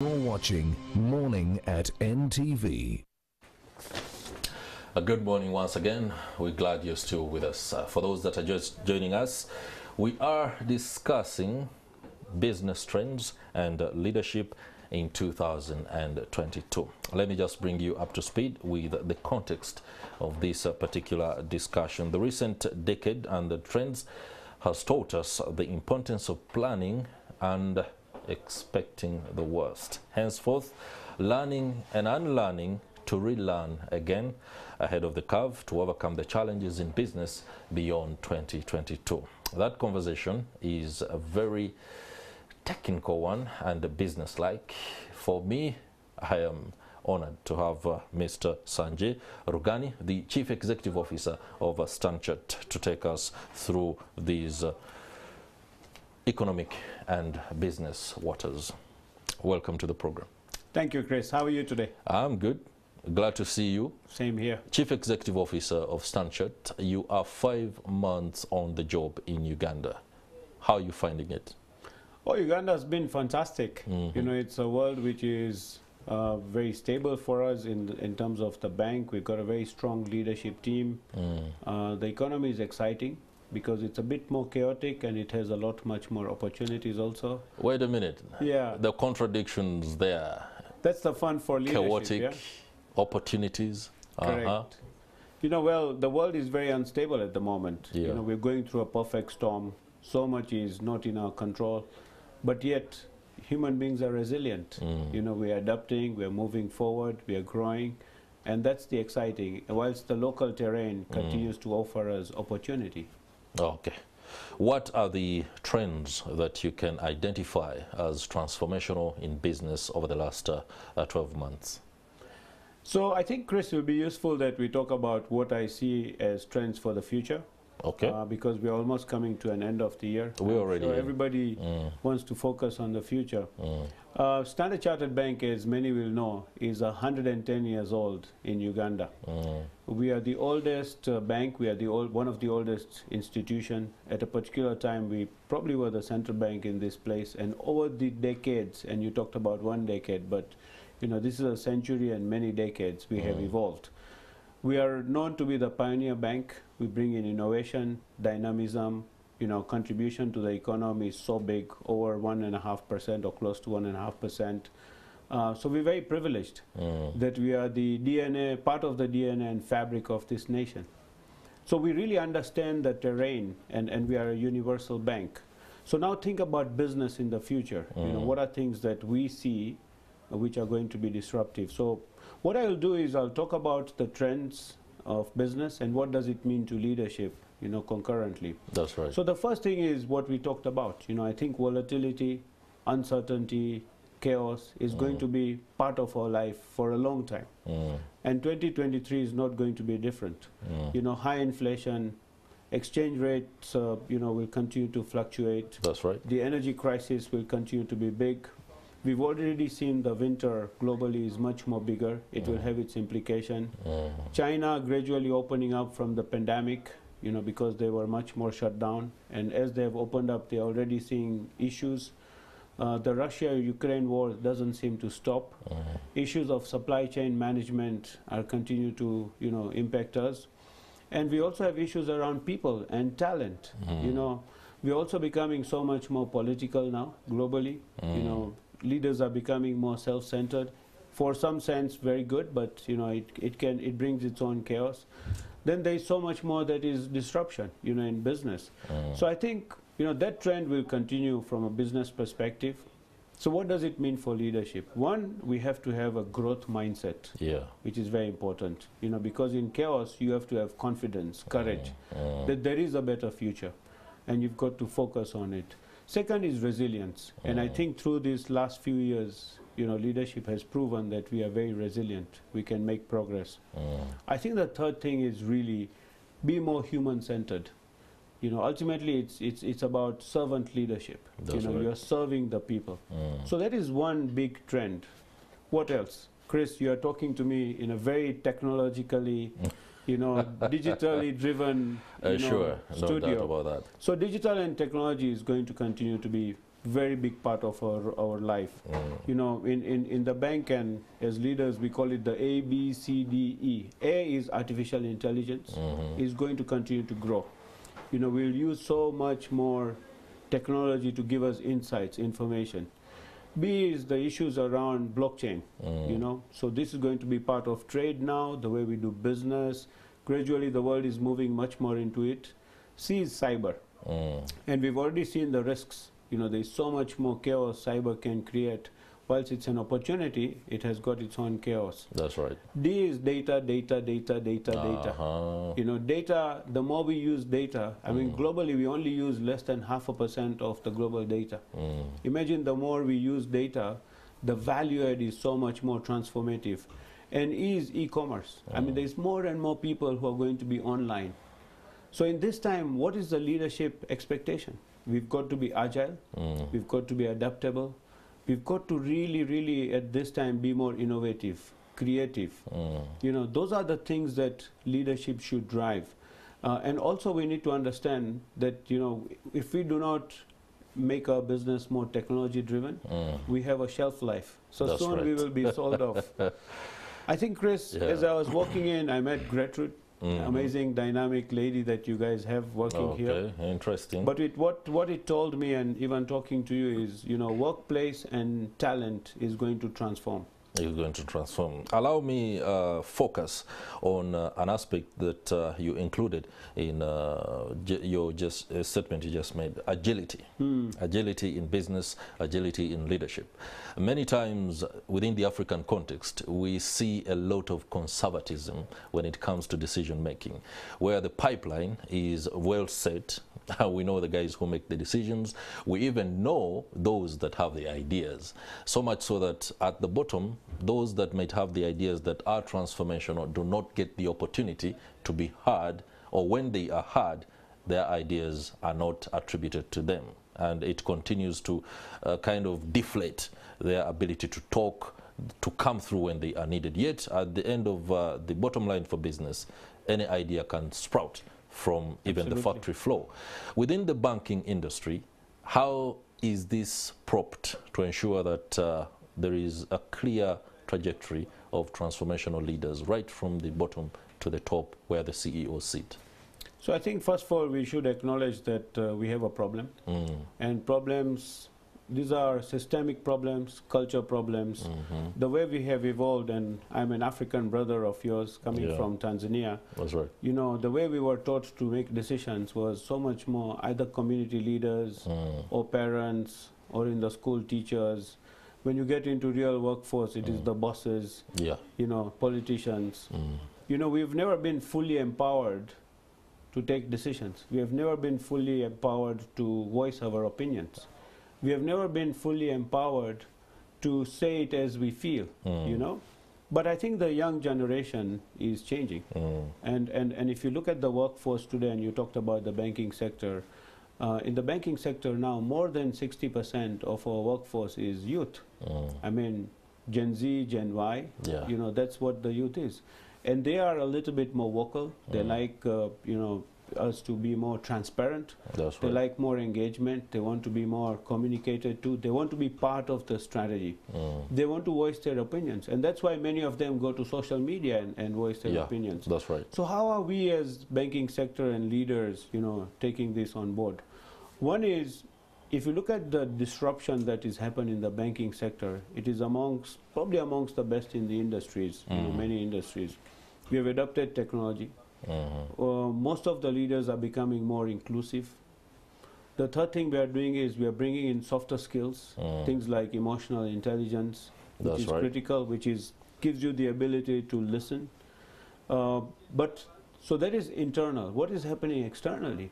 You're watching Morning at NTV. Good morning once again. We're glad you're still with us. For those that are just joining us, we are discussing business trends and leadership in 2022. Let me just bring you up to speed with the context of this particular discussion. The recent decade and the trends has taught us the importance of planning and expecting the worst. Henceforth, learning and unlearning to relearn again ahead of the curve to overcome the challenges in business beyond 2022. That conversation is a very technical one and business-like. For me, I am honored to have Mr. Sanjay Rugani, the Chief Executive Officer of Stanchart, to take us through these economic and business waters. Welcome to the program. Thank you, Chris. How are you today? I'm good. Glad to see you. Same here. Chief Executive Officer of Stanchart. You are 5 months on the job in Uganda. How are you finding it? Oh, Uganda has been fantastic. You know, it's a world which is very stable for us in terms of the bank. We've got a very strong leadership team. The economy is exciting because it's a bit more chaotic and it has much more opportunities also. Wait a minute. Yeah. The contradictions there. That's the fun for leadership. Chaotic, yeah? Opportunities. Correct. You know, well, the world is very unstable at the moment. Yeah. You know, we're going through a perfect storm. So much is not in our control, but yet human beings are resilient. You know, we're adapting, we're moving forward, we are growing, and that's the exciting, whilst the local terrain continues to offer us opportunity. Okay. What are the trends that you can identify as transformational in business over the last 12 months? So I think, Chris, it will be useful that we talk about what I see as trends for the future. Okay. Because we're almost coming to an end of the year. We're already so everybody wants to focus on the future. Standard Chartered Bank, as many will know, is 110 years old in Uganda. We are the oldest bank. We are one of the oldest institutions. At a particular time, we probably were the central bank in this place. And over the decades, and you talked about 1 decade, but you know, this is a century and many decades we have evolved. We are known to be the pioneer bank. We bring in innovation, dynamism, you know, contribution to the economy is so big, over 1.5% or close to 1.5%. So we're very privileged that we are the DNA, part of the DNA and fabric of this nation. So we really understand the terrain and we are a universal bank. So now think about business in the future. You know, what are things that we see which are going to be disruptive? So what I'll do is I'll talk about the trends of business and what does it mean to leadership, you know, concurrently. That's right. So the first thing is what we talked about. You know, I think volatility, uncertainty, chaos is going to be part of our life for a long time. And 2023 is not going to be different. You know, high inflation, exchange rates, you know, will continue to fluctuate. That's right. The energy crisis will continue to be big. We've already seen the winter globally is much more bigger. It will have its implication. China gradually opening up from the pandemic, you know, because they were much more shut down. And as they have opened up, they're already seeing issues. The Russia-Ukraine war doesn't seem to stop. Issues of supply chain management are continue to, you know, impact us. And we also have issues around people and talent. You know, we're also becoming so much more political now globally. You know, leaders are becoming more self-centered. For some sense, very good, but you know, it brings its own chaos. Then there is so much more that is disruption, you know, in business. So I think, you know, that trend will continue from a business perspective. So what does it mean for leadership? One, we have to have a growth mindset, which is very important, you know, because in chaos, you have to have confidence, courage, that there is a better future, and you've got to focus on it. Second is resilience. And I think through these last few years, you know, leadership has proven that we are very resilient. We can make progress. I think the third thing is really be more human-centered. You know, ultimately it's about servant leadership. That's you know, right. you're serving the people. So that is one big trend. What else? Chris, you are talking to me in a very technologically you know, digitally driven sure, studio. no doubt about that. So digital and technology is going to continue to be very big part of our life. You know, in the bank, and as leaders, we call it the A, B, C, D, E. A is artificial intelligence. Is going to continue to grow. You know, we'll use so much more technology to give us insights, information. B is the issues around blockchain, you know. So this is going to be part of trade now, the way we do business. Gradually, the world is moving much more into it. C is cyber. And we've already seen the risks. You know, there's so much more chaos cyber can create. Whilst it's an opportunity, it has got its own chaos. That's right. D is data, data, data, data, data. You know, data, the more we use data, I mean, globally, we only use less than 0.5% of the global data. Imagine the more we use data, the value add is so much more transformative. And E is e-commerce. I mean, there's more and more people who are going to be online. So in this time, what is the leadership expectation? We've got to be agile. We've got to be adaptable. We've got to really, really, at this time, be more innovative, creative. You know, those are the things that leadership should drive. And also, we need to understand that, you know, if we do not make our business more technology-driven, we have a shelf life. So That's soon right. we will be sold off. I think, Chris, as I was walking in, I met Gertrude, amazing, dynamic lady that you guys have working here. Okay, interesting. But what it told me, and even talking to you, is, you know, workplace and talent is going to transform. Is going to transform. Allow me focus on an aspect that you included in your statement you just made: agility. Agility in business, agility in leadership. Many times within the African context, we see a lot of conservatism when it comes to decision making, where the pipeline is well set. We know the guys who make the decisions. We even know those that have the ideas. So much so that at the bottom, those that might have the ideas that are transformational do not get the opportunity to be heard, or when they are heard, their ideas are not attributed to them. And it continues to kind of deflate their ability to talk, to come through when they are needed. Yet, at the end of the bottom line for business, any idea can sprout from even the factory floor. Within the banking industry, how is this propped to ensure that there is a clear trajectory of transformational leaders right from the bottom to the top where the CEOs sit? So I think, first of all, we should acknowledge that we have a problem. And problems, these are systemic problems, culture problems. The way we have evolved, and I'm an African brother of yours coming from Tanzania. That's right. You know, the way we were taught to make decisions was so much more either community leaders or parents or in the school teachers. When you get into real workforce, it is the bosses, you know, politicians. You know, we've never been fully empowered to take decisions. We have never been fully empowered to voice our opinions. We have never been fully empowered to say it as we feel, you know. But I think the young generation is changing. And if you look at the workforce today, and you talked about the banking sector, in the banking sector now, more than 60% of our workforce is youth. I mean, Gen Z, Gen Y, you know, that's what the youth is. And they are a little bit more vocal. They like, you know, us to be more transparent. That's They right. like more engagement. They want to be more communicated to. They want to be part of the strategy. They want to voice their opinions. And that's why many of them go to social media and voice their opinions. That's right. So how are we as banking sector and leaders, you know, taking this on board? One is, if you look at the disruption that is happening in the banking sector, it is probably amongst the best in the industries, you know, many industries. We have adopted technology. Most of the leaders are becoming more inclusive. The third thing we are doing is we are bringing in softer skills, things like emotional intelligence, which is critical, which gives you the ability to listen. So that is internal. What is happening externally?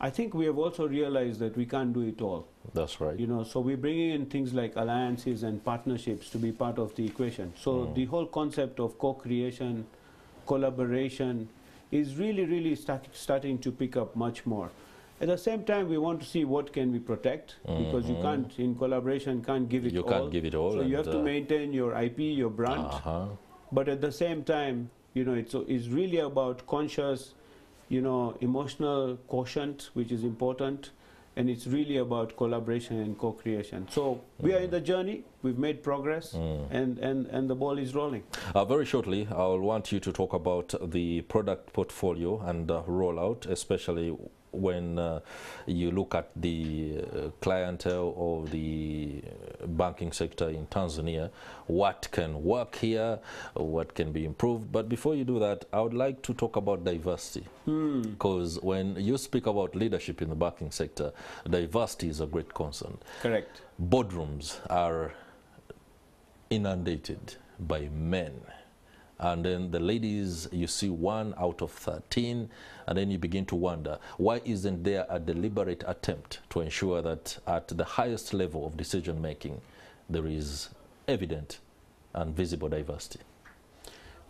I think we have also realized that we can't do it all. That's right. You know, so we're bringing in things like alliances and partnerships to be part of the equation. So the whole concept of co-creation, collaboration is really, really starting to pick up much more. At the same time, we want to see what can we protect, because you can't, in collaboration, can't give it all. You can't give it all. So you have to maintain your IP, your brand. But at the same time, you know, it's really about conscious, you know, emotional quotient, which is important, and it's really about collaboration and co-creation. So we are in the journey, we've made progress, and the ball is rolling. Very shortly, I will want you to talk about the product portfolio and rollout, especially when you look at the clientele of the banking sector in Tanzania. What can work here, what can be improved. But before you do that, I would like to talk about diversity, because when you speak about leadership in the banking sector, diversity is a great concern. Correct. Boardrooms are inundated by men, and then the ladies, you see 1 out of 13, and then you begin to wonder, why isn't there a deliberate attempt to ensure that at the highest level of decision making there is evident and visible diversity?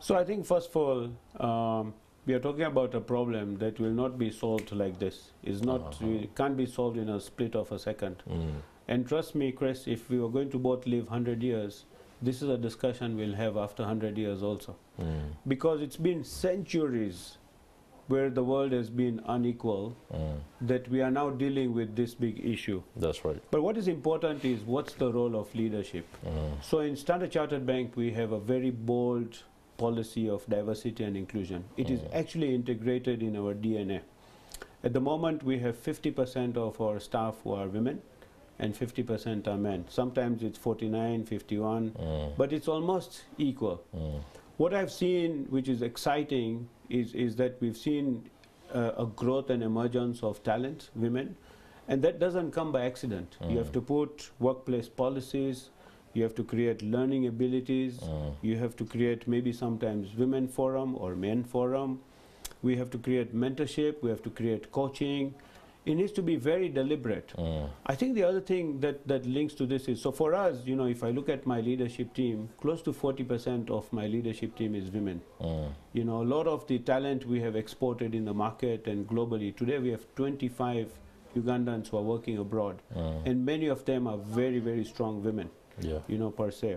So I think first of all, we are talking about a problem that will not be solved like this. It's not, it can't be solved in a split of a second. And trust me, Chris, if we were going to both live 100 years, this is a discussion we'll have after 100 years also. Because it's been centuries where the world has been unequal, that we are now dealing with this big issue. That's right. But what is important is what's the role of leadership. So in Standard Chartered Bank, we have a very bold policy of diversity and inclusion. It is actually integrated in our DNA. At the moment, we have 50% of our staff who are women, and 50% are men. Sometimes it's 49, 51, but it's almost equal. What I've seen, which is exciting, is that we've seen a growth and emergence of talent, women, and that doesn't come by accident. You have to put workplace policies, you have to create learning abilities, you have to create maybe sometimes women forum or men forum, we have to create mentorship, we have to create coaching. It needs to be very deliberate. I think the other thing that links to this is, so for us, you know, if I look at my leadership team, close to 40% of my leadership team is women. You know, a lot of the talent we have exported in the market and globally. Today we have 25 Ugandans who are working abroad, and many of them are very, very strong women, you know, per se.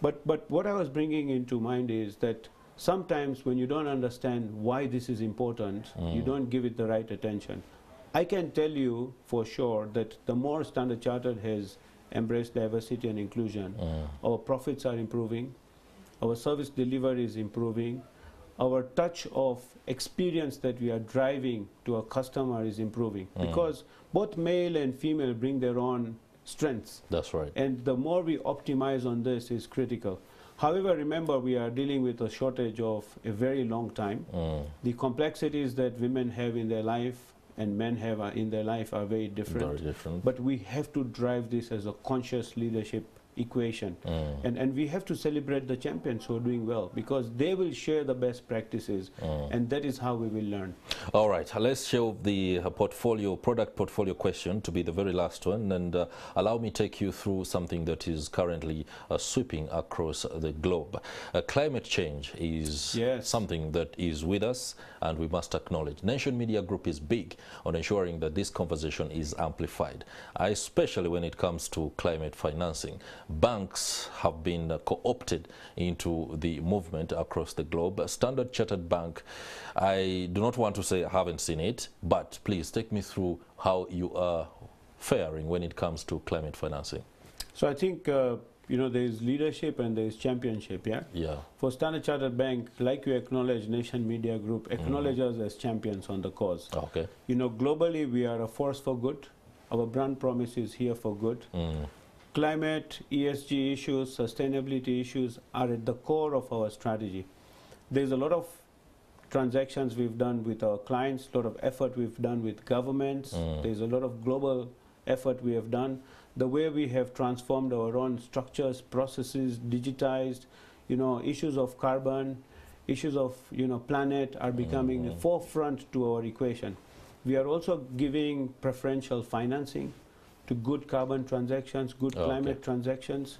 But what I was bringing into mind is that sometimes when you don't understand why this is important, you don't give it the right attention. I can tell you for sure that the more Standard Chartered has embraced diversity and inclusion, our profits are improving, our service delivery is improving, our touch of experience that we are driving to a customer is improving, because both male and female bring their own strengths. That's right. And the more we optimize on this is critical. However, remember, we are dealing with a shortage of a very long time. The complexities that women have in their life and men have in their life are very different. Very different. But we have to drive this as a conscious leadership equation. And we have to celebrate the champions who are doing well, because they will share the best practices, and that is how we will learn. All right, let's show the product portfolio question to be the very last one, and allow me to take you through something that is currently sweeping across the globe. Climate change is something that is with us, and we must acknowledge. Nation Media Group is big on ensuring that this conversation is amplified, especially when it comes to climate financing. Banks have been co-opted into the movement across the globe. Standard Chartered Bank, I do not want to say I haven't seen it, but please take me through how you are faring when it comes to climate financing. So I think, you know, there is leadership and there is championship, For Standard Chartered Bank, like you acknowledge Nation Media Group, acknowledge us as champions on the cause. Okay. You know, globally we are a force for good. Our brand promise is here for good. Climate, ESG issues, sustainability issues are at the core of our strategy. There's a lot of transactions we've done with our clients, a lot of effort we've done with governments. There's a lot of global effort we have done. The way we have transformed our own structures, processes, digitized, you know, issues of carbon, issues of, you know, planet are becoming the forefront to our equation. We are also giving preferential financing to good carbon transactions, good climate transactions,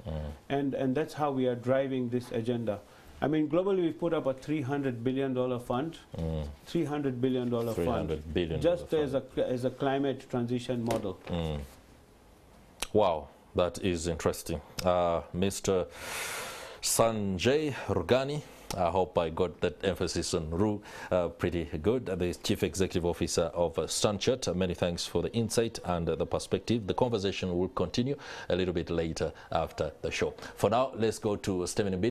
and that's how we are driving this agenda. I mean, globally we've put up a $300 billion fund, $300 billion fund, just as a climate transition model. Wow, that is interesting. Mr. Sanjay Rugani, I hope I got that emphasis on Ru pretty good. The Chief Executive Officer of Stanchart. Many thanks for the insight and the perspective. The conversation will continue a little bit later after the show. For now, let's go to Stephen Mbidi.